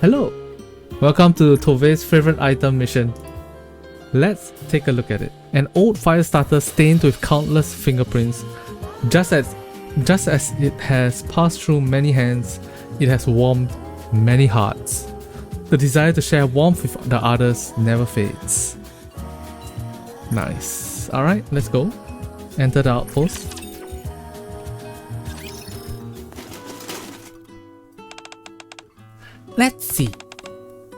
Hello! Welcome to Tove's favorite item mission. Let's take a look at it. An old fire starter stained with countless fingerprints. Just as it has passed through many hands, it has warmed many hearts. The desire to share warmth with the others never fades. Nice. Alright, let's go. Enter the outpost. Let's see.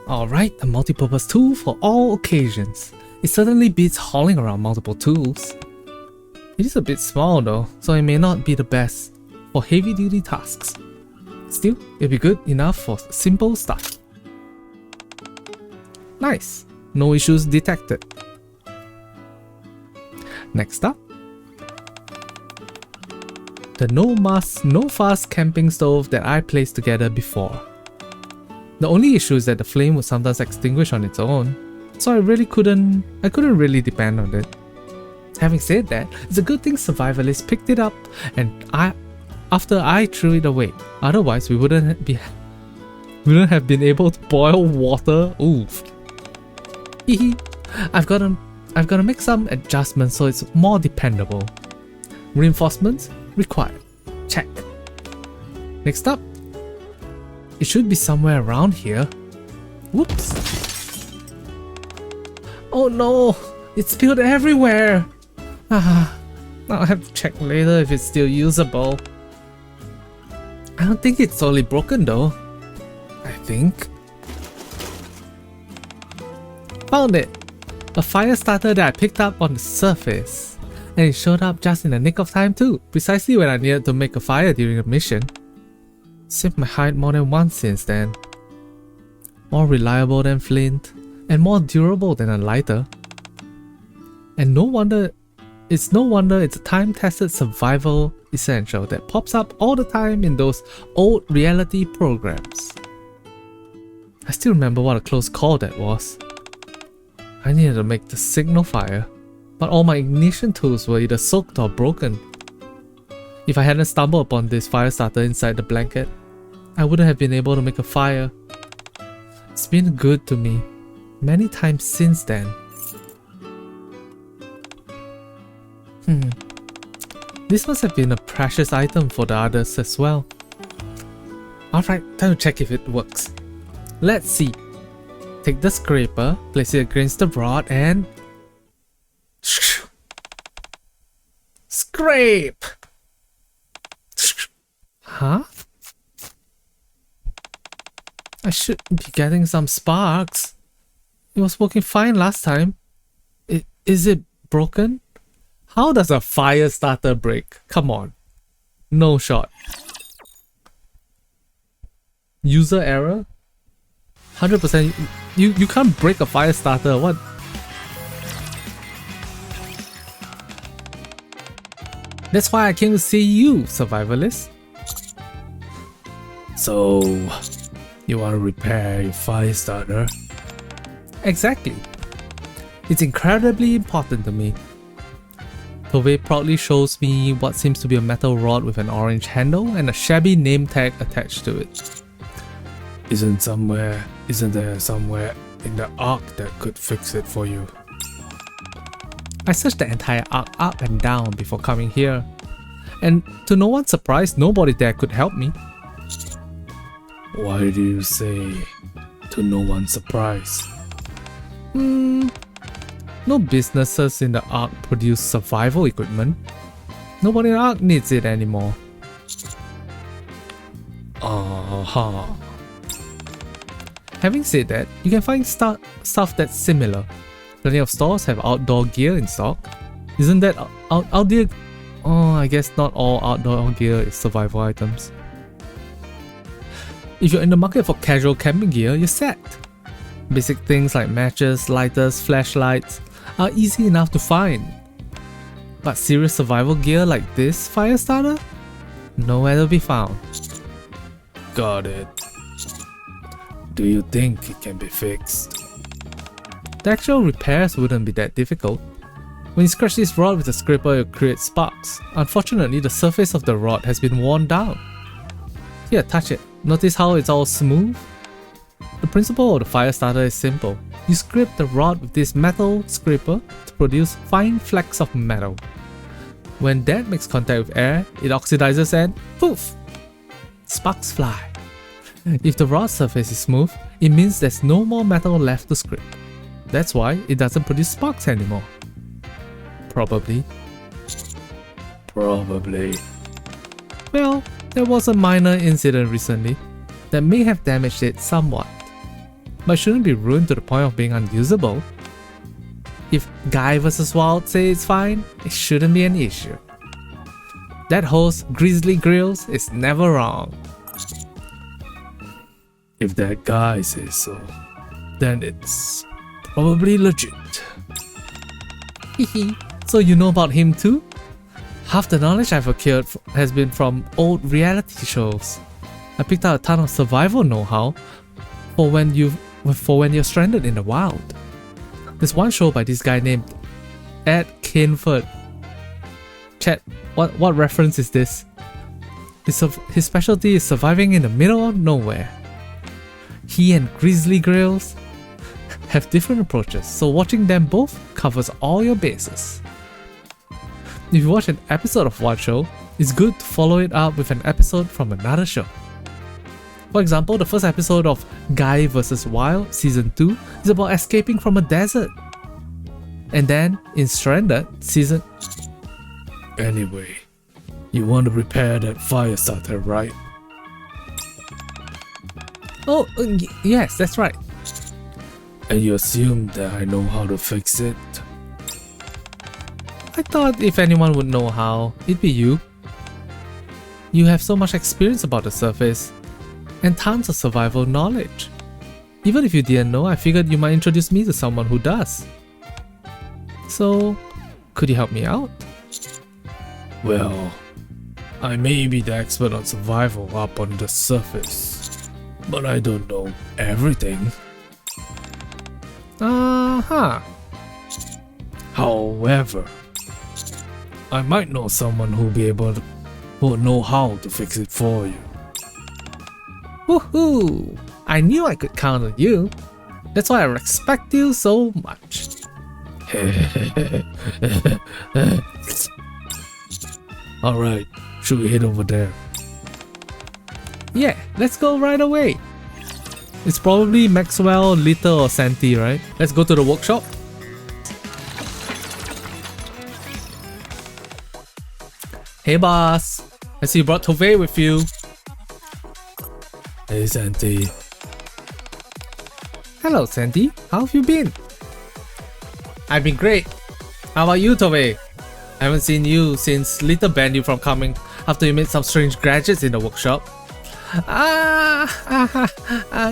Alright, a multi-purpose tool for all occasions. It certainly beats hauling around multiple tools. It is a bit small though, so it may not be the best for heavy duty tasks. Still, it'll be good enough for simple stuff. Nice, no issues detected. Next up, the no muss, no fuss camping stove that I placed together before. The only issue is that the flame would sometimes extinguish on its own, so I couldn't really depend on it. Having said that, it's a good thing survivalists picked it up and after I threw it away. Otherwise, we wouldn't have been able to boil water. Oof. Hehe. I've got to make some adjustments so it's more dependable. Reinforcements required. Check. Next up, it should be somewhere around here. Whoops. Oh no, it's spilled everywhere. I'll have to check later if it's still usable. I don't think it's totally broken though. I think. Found it! A fire starter that I picked up on the surface. And it showed up just in the nick of time too, precisely when I needed to make a fire during a mission. Saved my hide more than once since then. More reliable than flint, and more durable than a lighter. And no wonder it's a time-tested survival essential that pops up all the time in those old reality programs. I still remember what a close call that was. I needed to make the signal fire, but all my ignition tools were either soaked or broken. If I hadn't stumbled upon this fire starter inside the blanket, I wouldn't have been able to make a fire. It's been good to me many times since then. This must have been a precious item for the others as well. Alright, time to check if it works. Let's see. Take the scraper, place it against the rod and... Scrape! Huh? I should be getting some sparks. It was working fine last time. Is it broken? How does a fire starter break? Come on. No shot. User error? 100%. You can't break a fire starter. What? That's why I came to see you, survivalist. So, you want to repair your fire starter? Exactly. It's incredibly important to me. Tove proudly shows me what seems to be a metal rod with an orange handle and a shabby name tag attached to it. Isn't there somewhere in the ark that could fix it for you? I searched the entire ark up and down before coming here, and to no one's surprise, nobody there could help me. Why do you say to no one's surprise? No businesses in the Ark produce survival equipment. Nobody in the Ark needs it anymore. Having said that, you can find stuff that's similar. Plenty of stores have outdoor gear in stock. Isn't that outdoor? Oh, I guess not all outdoor gear is survival items. If you're in the market for casual camping gear, you're set. Basic things like matches, lighters, flashlights are easy enough to find. But serious survival gear like this fire starter? Nowhere to be found. Got it. Do you think it can be fixed? The actual repairs wouldn't be that difficult. When you scratch this rod with a scraper, it creates sparks. Unfortunately, the surface of the rod has been worn down. Here, touch it. Notice how it's all smooth? principle of the fire starter is simple. You scrape the rod with this metal scraper to produce fine flecks of metal. When that makes contact with air, it oxidizes and poof! Sparks fly. If the rod surface is smooth, it means there's no more metal left to scrape. That's why it doesn't produce sparks anymore. Probably. Well, there was a minor incident recently that may have damaged it somewhat, but shouldn't be ruined to the point of being unusable. If Guy vs Wild say it's fine, it shouldn't be an issue. That host, Grizzly Grills, is never wrong. If that guy says so, then it's probably legit. Hehe, so you know about him too? Half the knowledge I've acquired has been from old reality shows. I picked out a ton of survival know-how for when you're stranded in the wild. There's one show by this guy named Ed Kinford. Chat, what reference is this? His specialty is surviving in the middle of nowhere. He and Grizzly Grills have different approaches, so watching them both covers all your bases. If you watch an episode of one show, it's good to follow it up with an episode from another show. For example, the first episode of Guy vs Wild Season 2 is about escaping from a desert. And then, in Stranded Season... Anyway, you want to repair that fire starter, right? Oh, yes, that's right. And you assume that I know how to fix it? I thought if anyone would know how, it'd be you. You have so much experience about the surface, and tons of survival knowledge. Even if you didn't know, I figured you might introduce me to someone who does. So, could you help me out? Well, I may be the expert on survival up on the surface, but I don't know everything. However, I might know someone who'll know how to fix it for you. Woohoo! I knew I could count on you. That's why I respect you so much. Alright, should we head over there? Yeah, let's go right away. It's probably Maxwell, Lita or Santi, right? Let's go to the workshop. Hey boss, I see you brought Tove with you. Hey Santi. Hello Santi, how have you been? I've been great. How about you Tove? I haven't seen you since Lita banned you from coming after you made some strange gadgets in the workshop.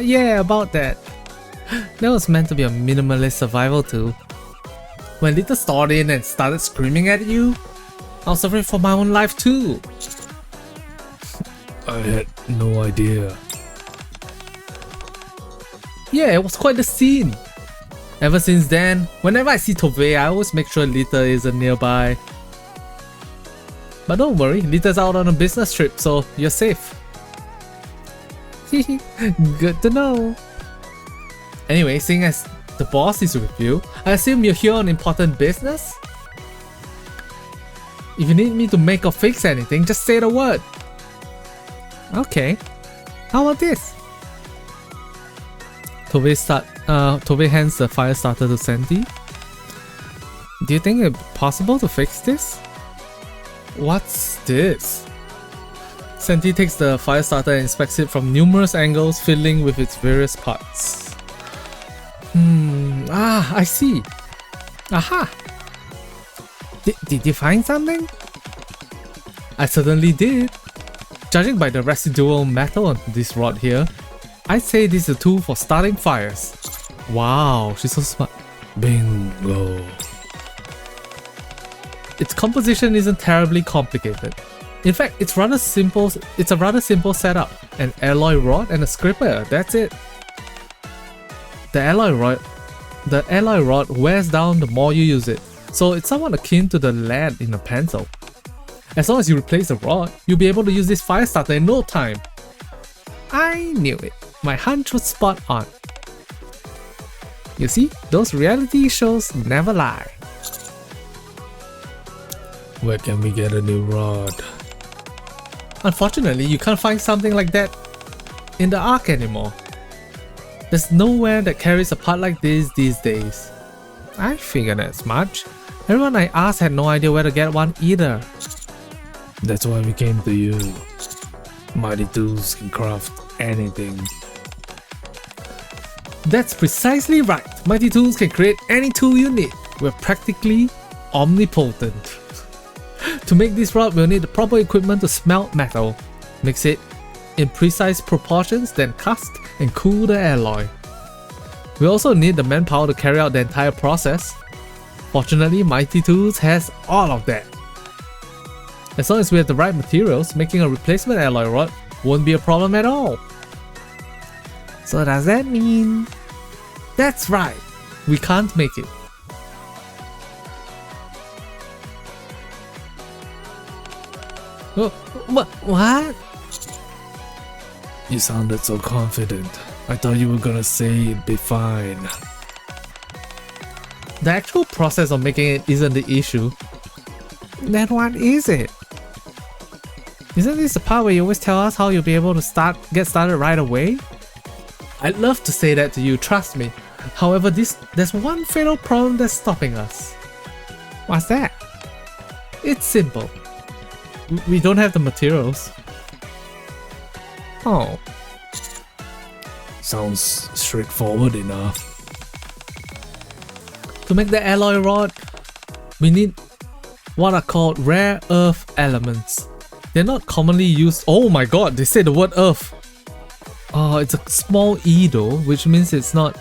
Yeah, about that. That was meant to be a minimalist survival tool. When Lita stormed in and started screaming at you, I was afraid for my own life too. I had no idea. Yeah, it was quite the scene. Ever since then, whenever I see Tove, I always make sure Lita isn't nearby. But don't worry, Lita's out on a business trip, so you're safe. Good to know. Anyway, seeing as the boss is with you, I assume you're here on important business? If you need me to make or fix anything, just say the word. Okay, how about this? Tove hands the fire starter to Santi. Do you think it's possible to fix this? What's this? Santi takes the fire starter and inspects it from numerous angles, fiddling with its various parts. I see. Aha! Did you find something? I certainly did. Judging by the residual metal on this rod here, I'd say this is a tool for starting fires. Wow, she's so smart. Bingo. Its composition isn't terribly complicated. In fact, it's a rather simple setup. An alloy rod and a scraper, that's it. The alloy rod wears down the more you use it, so it's somewhat akin to the lead in a pencil. As long as you replace the rod, you'll be able to use this fire starter in no time. I knew it. My hunch was spot on. You see, those reality shows never lie. Where can we get a new rod? Unfortunately, you can't find something like that in the Ark anymore. There's nowhere that carries a part like this these days. I figured as much. Everyone I asked had no idea where to get one either. That's why we came to you. Mighty tools can craft anything. That's precisely right. Mighty Tools can create any tool you need. We're practically omnipotent. To make this rod, we'll need the proper equipment to smelt metal, mix it in precise proportions, then cast and cool the alloy. We also need the manpower to carry out the entire process. Fortunately, Mighty Tools has all of that. As long as we have the right materials, making a replacement alloy rod won't be a problem at all. So does that mean... That's right, we can't make it. Oh, what? You sounded so confident. I thought you were gonna say it'd be fine. The actual process of making it isn't the issue. Then what is it? Isn't this the part where you always tell us how you'll be able to get started right away? I'd love to say that to you, trust me. However, there's one fatal problem that's stopping us. What's that? It's simple. We don't have the materials. Oh. Sounds straightforward enough. To make the alloy rod, we need what are called rare earth elements. They're not commonly used. Oh my god, they said the word earth. It's a small e though, which means it's not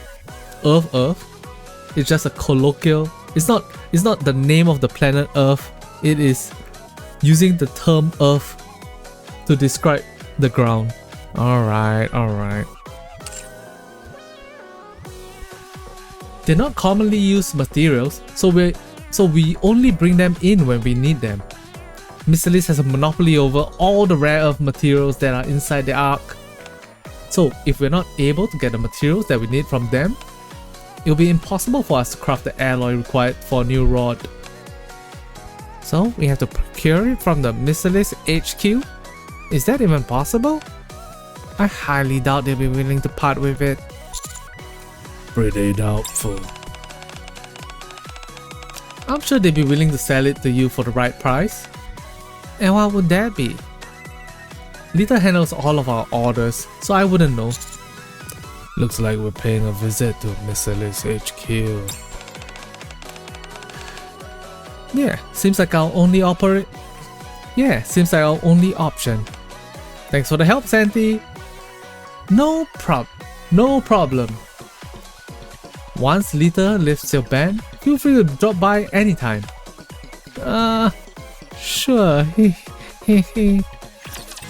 earth. It's just a colloquial. It's not the name of the planet Earth. It is using the term Earth to describe the ground. Alright. They're not commonly used materials, so we only bring them in when we need them. Mr. has a monopoly over all the rare earth materials that are inside the Ark. So if we're not able to get the materials that we need from them, it'll be impossible for us to craft the alloy required for a new rod. So we have to procure it from the Mr. HQ? Is that even possible? I highly doubt they'll be willing to part with it. Pretty doubtful. I'm sure they'd be willing to sell it to you for the right price. And what would that be? Lita handles all of our orders, so I wouldn't know. Looks like we're paying a visit to Mr. HQ. Yeah, seems like our only option. Thanks for the help, Santi. No problem. Once Lita lifts your ban, feel free to drop by anytime. Sure.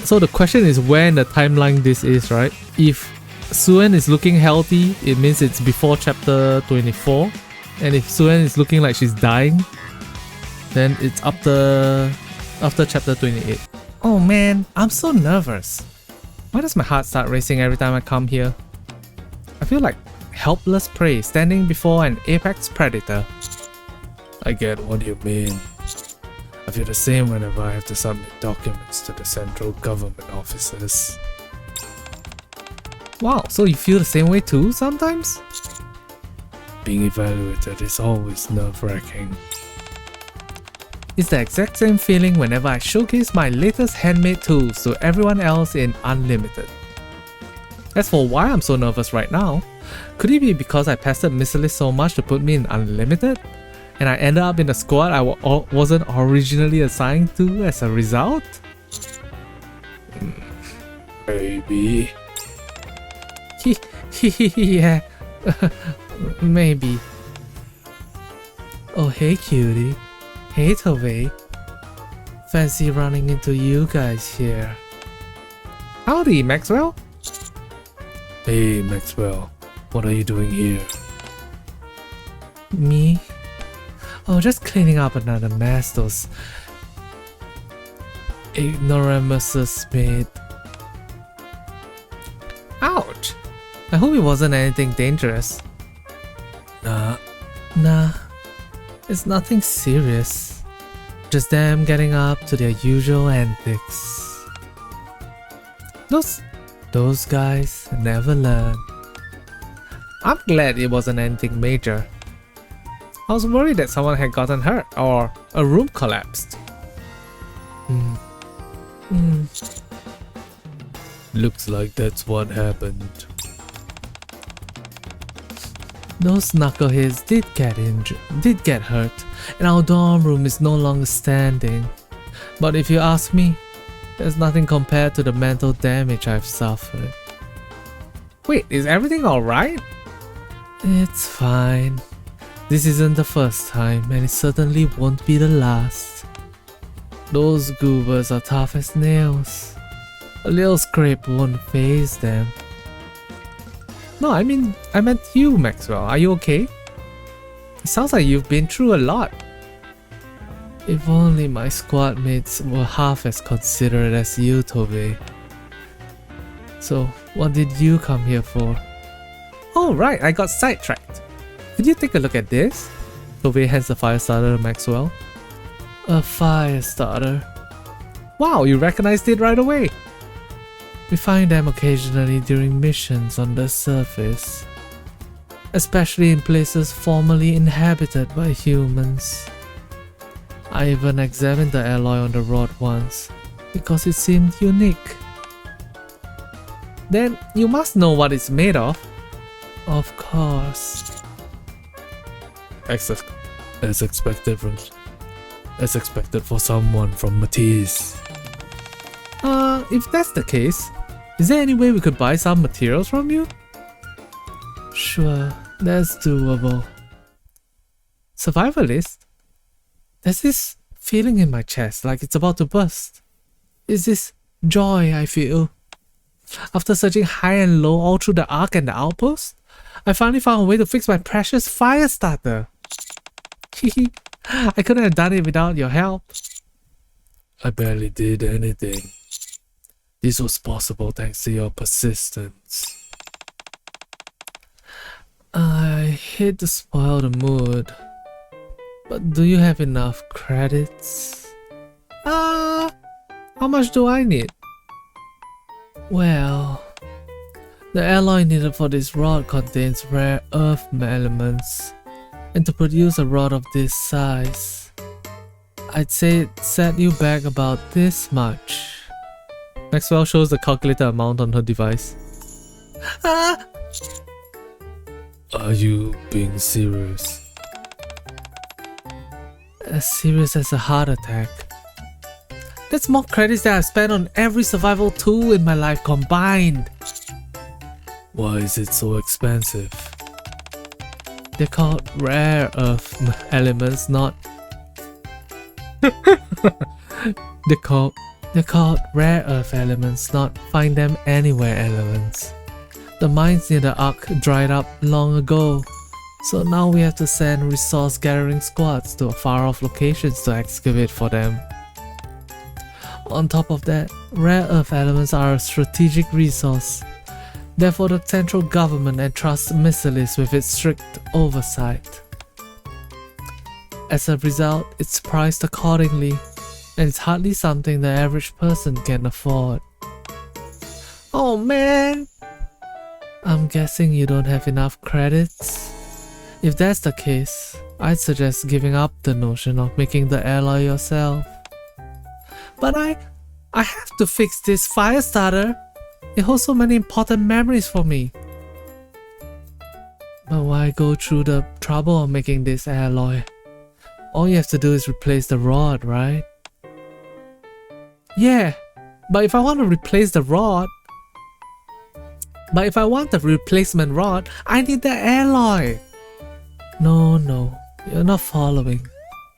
So the question is where in the timeline this is, right? If Suen is looking healthy, it means it's before chapter 24. And if Suen is looking like she's dying, then it's after chapter 28. Oh man, I'm so nervous. Why does my heart start racing every time I come here? I feel like helpless prey standing before an apex predator. I get what you mean. I feel the same whenever I have to submit documents to the central government offices. Wow, so you feel the same way too sometimes? Being evaluated is always nerve-wracking. It's the exact same feeling whenever I showcase my latest handmade tools to everyone else in Unlimited. As for why I'm so nervous right now, could it be because I pestered Mr. so much to put me in Unlimited? And I ended up in a squad I wasn't originally assigned to as a result? Maybe. Yeah, maybe. Oh hey cutie. Hey Tove. Fancy running into you guys here. Howdy Maxwell. Hey Maxwell, what are you doing here? Me? Oh, just cleaning up another mess those ignoramuses made. Ouch! I hope it wasn't anything dangerous. Nah, it's nothing serious. Just them getting up to their usual antics. Those guys never learn. I'm glad it wasn't anything major. I was worried that someone had gotten hurt or a room collapsed. Looks like that's what happened. Those knuckleheads did get hurt, and our dorm room is no longer standing. But if you ask me, there's nothing compared to the mental damage I've suffered. Wait, is everything alright? It's fine. This isn't the first time, and it certainly won't be the last. Those goobers are tough as nails. A little scrape won't faze them. No, I meant you, Maxwell. Are you okay? It sounds like you've been through a lot. If only my squad mates were half as considerate as you, Tove. So, what did you come here for? Oh right, I got sidetracked. Could you take a look at this? Tove hands the fire starter to Maxwell. A fire starter. Wow, you recognized it right away. We find them occasionally during missions on the surface, especially in places formerly inhabited by humans. I even examined the alloy on the rod once, because it seemed unique. Then you must know what it's made of. Of course. As expected for someone from Nikkes. If that's the case, is there any way we could buy some materials from you? Sure, that's doable. Survivalist? There's this feeling in my chest like it's about to burst. It's this joy I feel. After searching high and low all through the Ark and the outpost, I finally found a way to fix my precious fire starter. I couldn't have done it without your help. I barely did anything. This was possible thanks to your persistence. I hate to spoil the mood, but do you have enough credits? How much do I need? Well, the alloy needed for this rod contains rare earth elements, and to produce a rod of this size, I'd say it set you back about this much. Maxwell shows the calculated amount on her device. Are you being serious? As serious as a heart attack. That's more credits that I've spent on every survival tool in my life combined. Why is it so expensive? They're called rare earth elements, not... They're called rare earth elements, not find them anywhere elements. The mines near the Ark dried up long ago, so now we have to send resource gathering squads to far off locations to excavate for them. On top of that, rare earth elements are a strategic resource. Therefore, the central government entrusts Missilis with its strict oversight. As a result, it's priced accordingly, and it's hardly something the average person can afford. Oh man! I'm guessing you don't have enough credits? If that's the case, I'd suggest giving up the notion of making the alloy yourself. But I have to fix this fire starter. It holds so many important memories for me. But why go through the trouble of making this alloy? All you have to do is replace the rod, right? Yeah, but if I want to replace the rod... But if I want the replacement rod, I need the alloy! No, you're not following.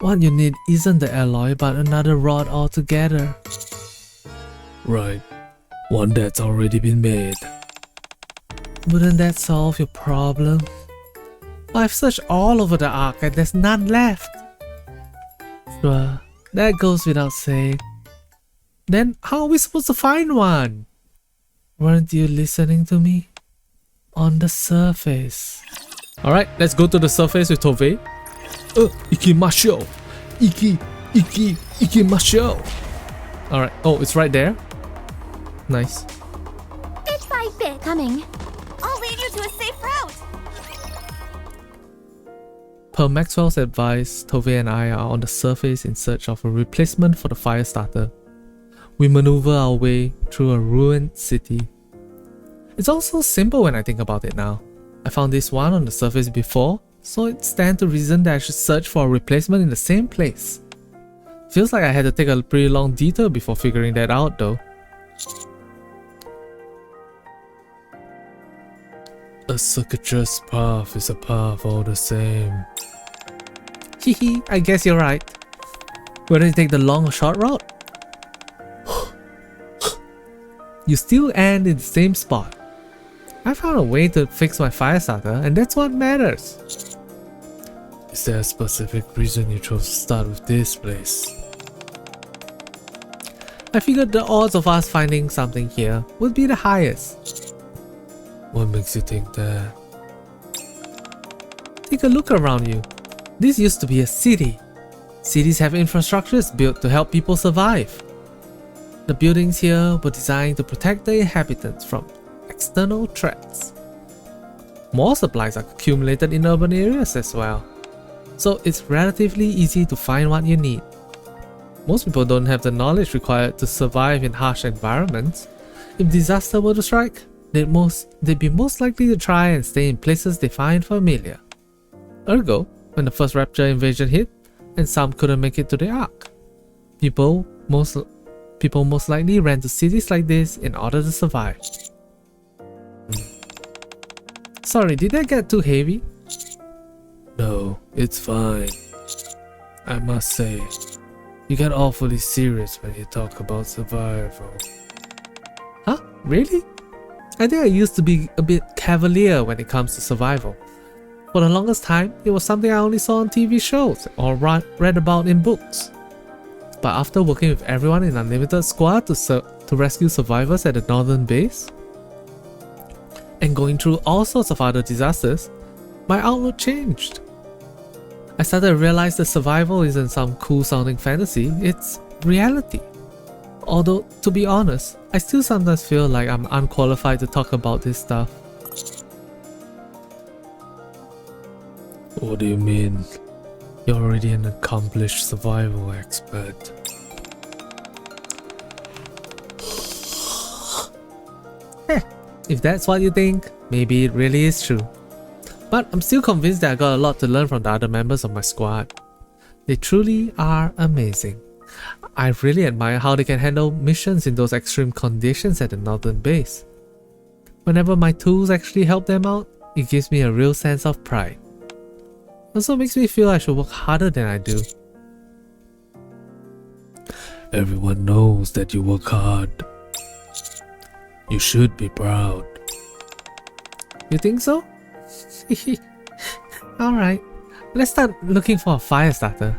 What you need isn't the alloy, but another rod altogether. Right. One that's already been made. Wouldn't that solve your problem? I've searched all over the Ark and there's none left. Sure, that goes without saying. Then how are we supposed to find one? Weren't you listening to me? On the surface, Alright, let's go to the surface with Tove. Ikimasho! Ikimasho! Alright, oh, it's right there. Nice. Bit by bit. Coming. I'll lead you to a safe route. Per Maxwell's advice, Tove and I are on the surface in search of a replacement for the fire starter. We maneuver our way through a ruined city. It's also simple when I think about it now. I found this one on the surface before, so it stands to reason that I should search for a replacement in the same place. Feels like I had to take a pretty long detour before figuring that out though. A circuitous path is a path all the same. Hehe, I guess you're right. Whether you take the long or short route, you still end in the same spot. I found a way to fix my fire starter, and that's what matters. Is there a specific reason you chose to start with this place? I figured the odds of us finding something here would be the highest. What makes you think that? Take a look around you. This used to be a city. Cities have infrastructures built to help people survive. The buildings here were designed to protect the inhabitants from external threats. More supplies are accumulated in urban areas as well, so it's relatively easy to find what you need. Most people don't have the knowledge required to survive in harsh environments. If disaster were to strike, they'd be most likely to try and stay in places they find familiar. Ergo, when the first Rapture invasion hit, and some couldn't make it to the Ark, people most likely ran to cities like this in order to survive. Sorry, did that get too heavy? No, it's fine. I must say, you get awfully serious when you talk about survival. Huh? Really? I think I used to be a bit cavalier when it comes to survival. For the longest time, it was something I only saw on TV shows or read about in books. But after working with everyone in Unlimited Squad to rescue survivors at the northern base, and going through all sorts of other disasters, my outlook changed. I started to realize that survival isn't some cool sounding fantasy, it's reality. Although, to be honest, I still sometimes feel like I'm unqualified to talk about this stuff. What do you mean? You're already an accomplished survival expert. If that's what you think, maybe it really is true. But I'm still convinced that I got a lot to learn from the other members of my squad. They truly are amazing. I really admire how they can handle missions in those extreme conditions at the northern base. Whenever my tools actually help them out, it gives me a real sense of pride. It also makes me feel I should work harder than I do. Everyone knows that you work hard. You should be proud. You think so? Alright, let's start looking for a fire starter.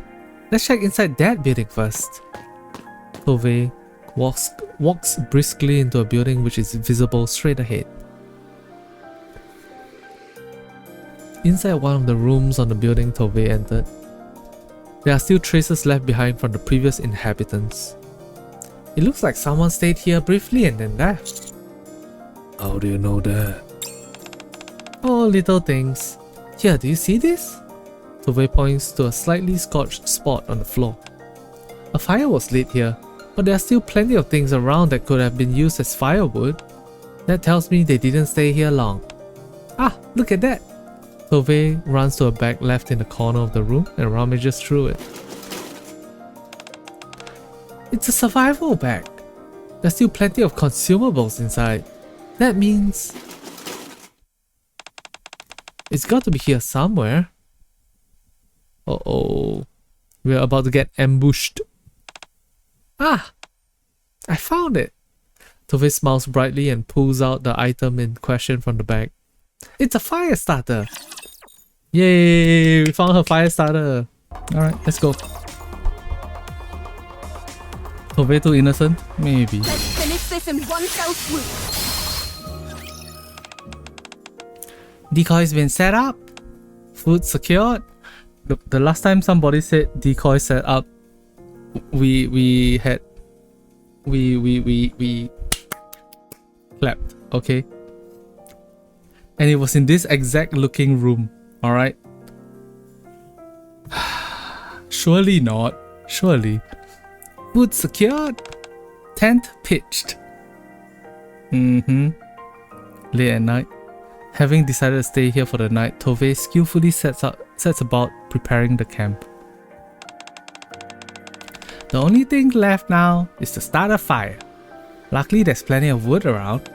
Let's check inside that building first. Tove walks briskly into a building which is visible straight ahead. Inside one of the rooms on the building Tove entered, there are still traces left behind from the previous inhabitants. It looks like someone stayed here briefly and then left. How do you know that? Oh, little things. Here, do you see this? Tove points to a slightly scorched spot on the floor. A fire was lit here, but there are still plenty of things around that could have been used as firewood. That tells me they didn't stay here long. Ah, look at that! Tove runs to a bag left in the corner of the room and rummages through it. It's a survival bag. There's still plenty of consumables inside. That means it's got to be here somewhere. Uh-oh. We're about to get ambushed. Ah! I found it! Tove smiles brightly and pulls out the item in question from the bag. It's a fire starter! Yay! We found her fire starter! Alright, let's go. Tove too innocent? Maybe. Let's finish this in one fell swoop. Decoy's been set up. Food secured. The last time somebody said decoy set up, we clapped, okay? And it was in this exact looking room, alright? Surely not. Surely. Food secured. Tent pitched. Late at night. Having decided to stay here for the night, Tove skillfully sets about preparing the camp. The only thing left now is to start a fire. Luckily there's plenty of wood around.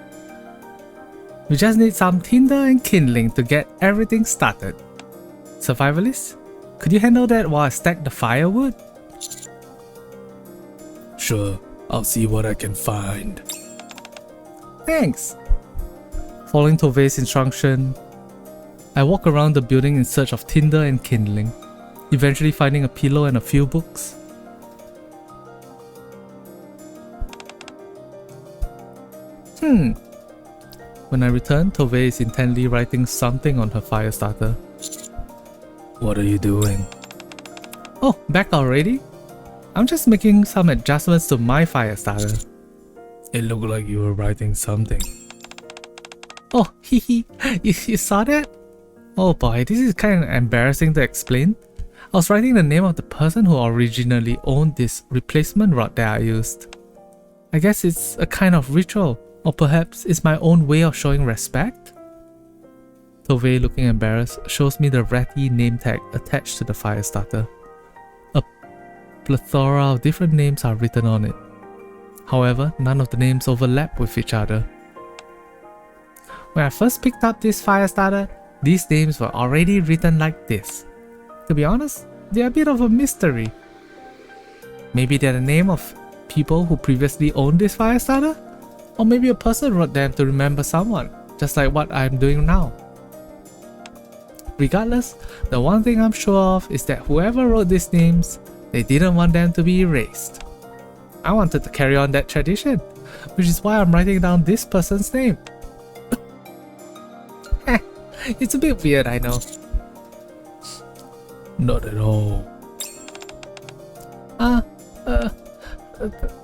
We just need some tinder and kindling to get everything started. Survivalist, could you handle that while I stack the firewood? Sure, I'll see what I can find. Thanks. Following Tove's instruction, I walk around the building in search of tinder and kindling, eventually finding a pillow and a few books. When I return, Tove is intently writing something on her fire starter. What are you doing? Oh, back already? I'm just making some adjustments to my fire starter. It looked like you were writing something. Oh, hehe, you saw that? Oh boy, this is kind of embarrassing to explain. I was writing the name of the person who originally owned this replacement rod that I used. I guess it's a kind of ritual, or perhaps it's my own way of showing respect? Tove, looking embarrassed, shows me the ratty name tag attached to the fire starter. A plethora of different names are written on it. However, none of the names overlap with each other. When I first picked up this fire starter, these names were already written like this. To be honest, they're a bit of a mystery. Maybe they're the name of people who previously owned this fire starter? Or maybe a person wrote them to remember someone, just like what I'm doing now. Regardless, the one thing I'm sure of is that whoever wrote these names, they didn't want them to be erased. I wanted to carry on that tradition, which is why I'm writing down this person's name. It's a bit weird, I know. Not at all.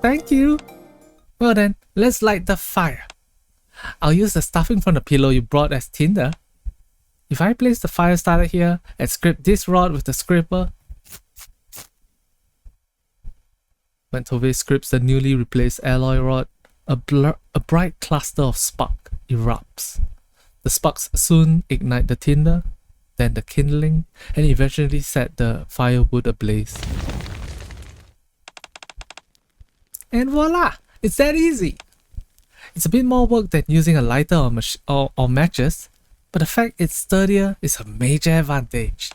Thank you. Well then, let's light the fire. I'll use the stuffing from the pillow you brought as tinder. If I place the fire starter here and scrape this rod with the scraper, when Tove scrapes the newly replaced alloy rod, a bright cluster of spark erupts. The sparks soon ignite the tinder, then the kindling, and eventually set the firewood ablaze. And voila! It's that easy! It's a bit more work than using a lighter or matches, but the fact it's sturdier is a major advantage.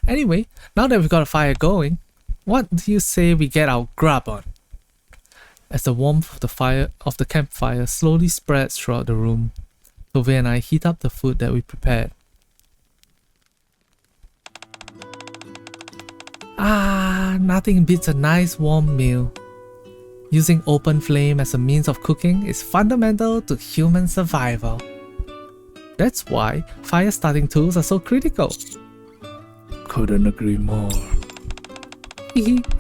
Anyway, now that we've got a fire going, what do you say we get our grub on? As the warmth of the campfire slowly spreads throughout the room, Tove and I heat up the food that we prepared. Nothing beats a nice warm meal. Using open flame as a means of cooking is fundamental to human survival. That's why fire starting tools are so critical. Couldn't agree more.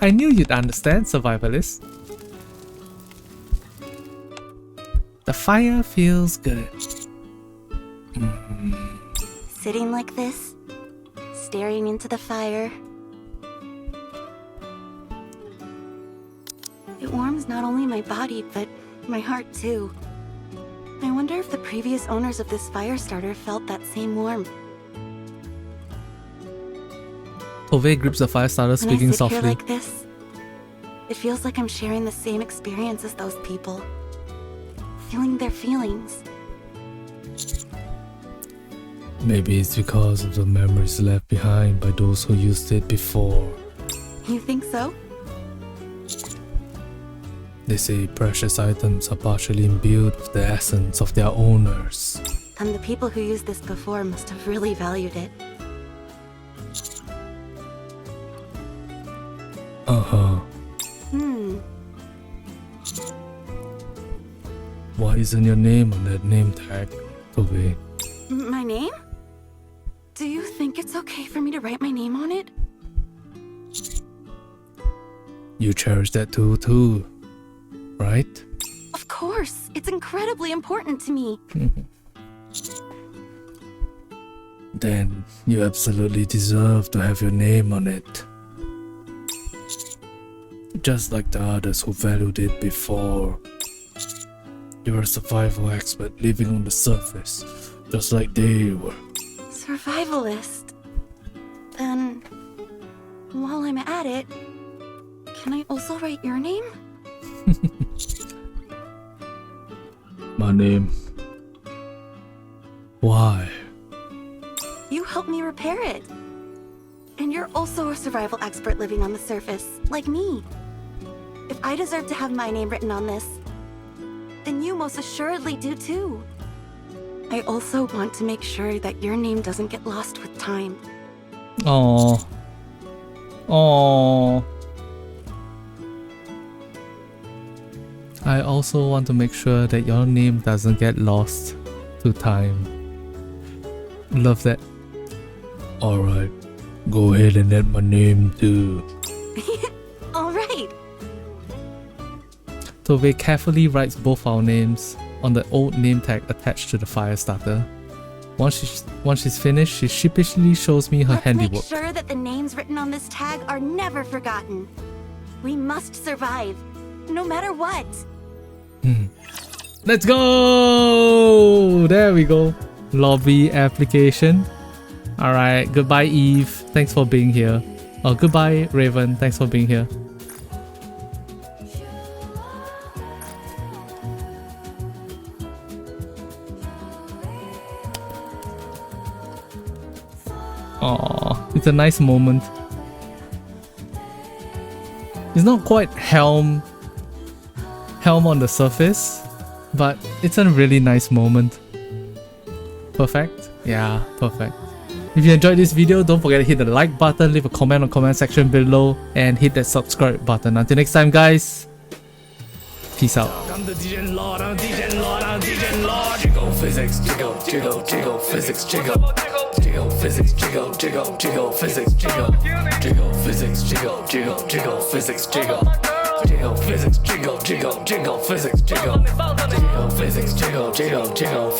I knew you'd understand, survivalist. The fire feels good. Sitting like this, staring into the fire. It warms not only my body, but my heart too. I wonder if the previous owners of this fire starter felt that same warmth. Tove grips the fire starter, speaking when I sit softly. Here like this, it feels like I'm sharing the same experience as those people. Feeling their feelings. Maybe it's because of the memories left behind by those who used it before. You think so? They say precious items are partially imbued with the essence of their owners. And the people who used this before must have really valued it. Why isn't your name on that name tag, Tove? My name? Do you think it's okay for me to write my name on it? You cherish that tool too, right? Of course. It's incredibly important to me. Then you absolutely deserve to have your name on it. Just like the others who valued it before. You're a survival expert living on the surface, just like they were. Survivalist. Then, while I'm at it, can I also write your name? My name. Why? You helped me repair it. And you're also a survival expert living on the surface, like me. If I deserve to have my name written on this, then you most assuredly do too. I also want to make sure that your name doesn't get lost with time. Aww. Aww. I also want to make sure that your name doesn't get lost to time. Love that. Alright, go ahead and add my name too. Alright. Tove carefully writes both our names on the old name tag attached to the fire starter. Once she's finished, she sheepishly shows me her Let's handiwork. make sure that the names written on this tag are never forgotten. We must survive, no matter what. Let's go! There we go. Lobby application. Alright, goodbye Eve. Thanks for being here. Oh, goodbye Raven. Thanks for being here. Aww, it's a nice moment. It's not quite Helm on the surface, but it's a really nice moment. Perfect? Yeah, perfect. If you enjoyed this video, don't forget to hit the like button, leave a comment on the comment section below, and hit that subscribe button. Until next time guys, peace out. I'm the DJ Lord, I'm DJ Lord, I'm DJ Lord. Jiggle physics, jiggle, jiggle, jiggle physics, jiggle. Jiggle physics, jiggle, jiggle, jiggle physics, jiggle. Jiggle physics, jiggle, jiggle, jiggle physics, jiggle. Jiggle physics, jiggle, jiggle, jiggle physics, jiggle. Jiggle physics, jiggle, jiggle, jiggle physics.